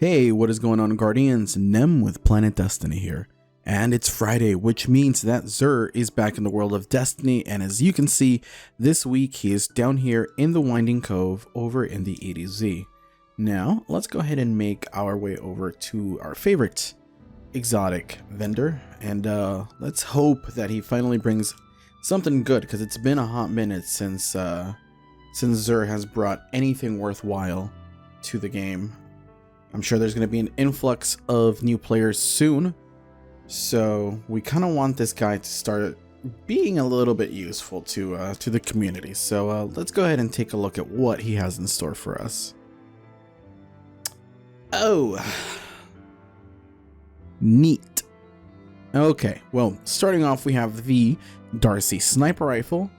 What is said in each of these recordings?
Hey, what is going on, Guardians? Nem with Planet Destiny here. And it's Friday, which means that Zur is back in the world of Destiny, and as you can see, this week he is down here in the Winding Cove over in the EDZ. Now, let's go ahead and make our way over to our favorite exotic vendor, and let's hope that he finally brings something good, because it's been a hot minute since Zur has brought anything worthwhile to the game. I'm sure there's going to be an influx of new players soon, so we kind of want this guy to start being a little bit useful to the community. So let's go ahead and take a look at what he has in store for us. Oh, neat. Okay, well, starting off, we have the Darcy sniper rifle,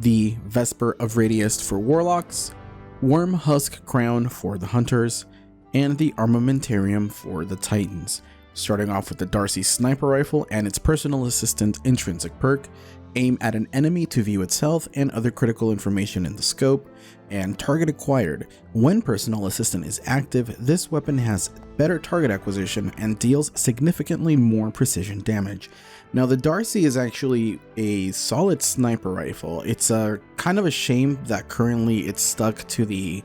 the Vesper of Radius for warlocks, Worm Husk crown for the hunters, and the armamentarium for the titans. Starting off with the Darcy sniper rifle and its personal assistant intrinsic perk, aim at an enemy to view its health and other critical information in the scope, and target acquired. When personal assistant is active, this weapon has better target acquisition and deals significantly more precision damage. Now, the Darcy is actually a solid sniper rifle. It's kind of a shame that currently it's stuck to the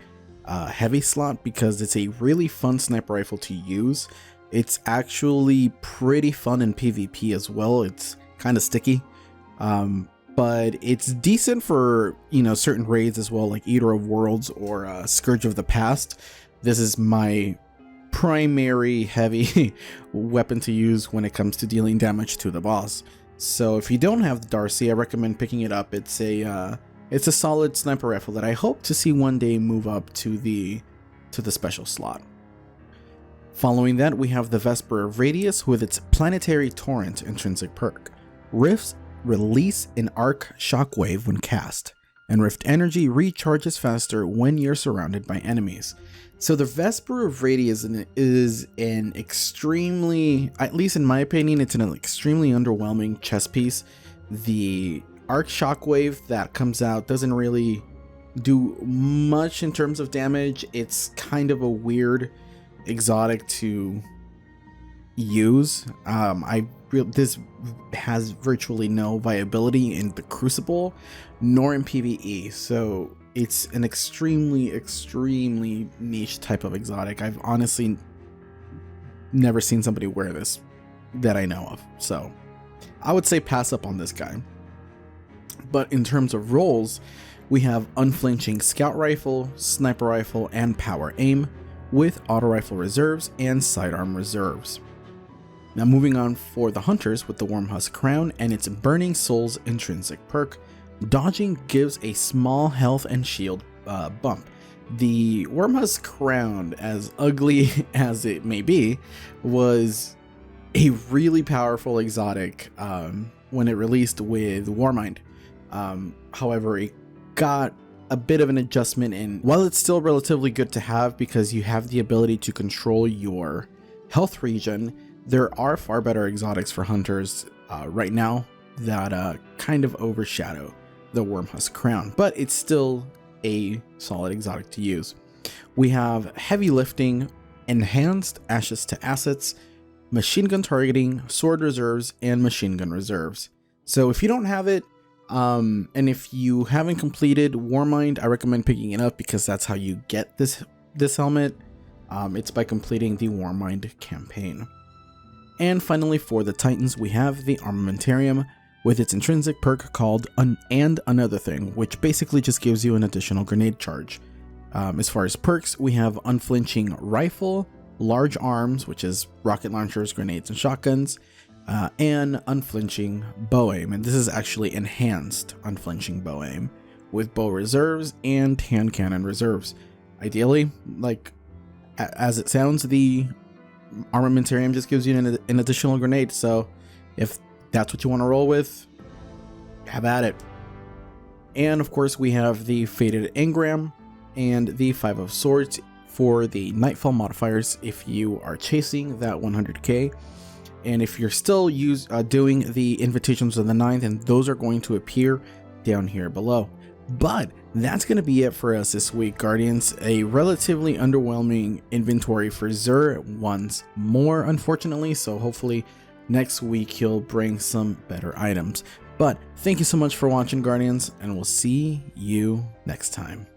heavy slot, because it's a really fun sniper rifle to use. It's actually pretty fun in PvP as well. It's kind of sticky, but it's decent for, you know, certain raids as well, like Eater of Worlds or Scourge of the Past. This is my primary heavy weapon to use when it comes to dealing damage to the boss. So if you don't have the Darcy, I recommend picking it up. It's a solid sniper rifle that I hope to see one day move up to the special slot. Following that, we have the Vesper Radius with its Planetary Torrent intrinsic perk. Rifts release an arc shockwave when cast, and Rift energy recharges faster when you're surrounded by enemies. So the Vesper Radius is an extremely, at least in my opinion, it's an extremely underwhelming chess piece. The arc shockwave that comes out doesn't really do much in terms of damage. It's kind of a weird exotic to use. This has virtually no viability in the Crucible nor in PvE, so it's an extremely niche type of exotic. I've honestly never seen somebody wear this that I know of, so I would say pass up on this guy. But in terms of roles, we have unflinching scout rifle, sniper rifle, and power aim, with auto rifle reserves and sidearm reserves. Now moving on for the hunters with the Worm Husk crown and its Burning Souls intrinsic perk, dodging gives a small health and shield bump. The Worm Husk crown, as ugly as it may be, was a really powerful exotic when it released with Warmind. However, it got a bit of an adjustment, and while it's still relatively good to have because you have the ability to control your health regen, there are far better exotics for hunters right now that kind of overshadow the Worm Husk crown, but it's still a solid exotic to use. We have heavy lifting, enhanced ashes to assets, machine gun targeting, sword reserves, and machine gun reserves. So if you don't have it, and if you haven't completed Warmind, I recommend picking it up because that's how you get this helmet. It's by completing the Warmind campaign. And finally, for the Titans, we have the Armamentarium with its intrinsic perk called And Another Thing, which basically just gives you an additional grenade charge. As far as perks, we have Unflinching Rifle, Large Arms, which is rocket launchers, grenades, and shotguns, and Unflinching Bow Aim, and this is actually enhanced Unflinching Bow Aim with bow reserves and hand cannon reserves. Ideally, like as it sounds, the Armamentarium just gives you an additional grenade, so if that's what you want to roll with, have at it. And of course, we have the Fated Engram and the Five of Swords for the Nightfall modifiers if you are chasing that 100k. And if you're still doing the Invitations of the Ninth, and those are going to appear down here below. But that's going to be it for us this week, Guardians. A relatively underwhelming inventory for Xur once more, unfortunately. So hopefully next week he'll bring some better items. But thank you so much for watching, Guardians, and we'll see you next time.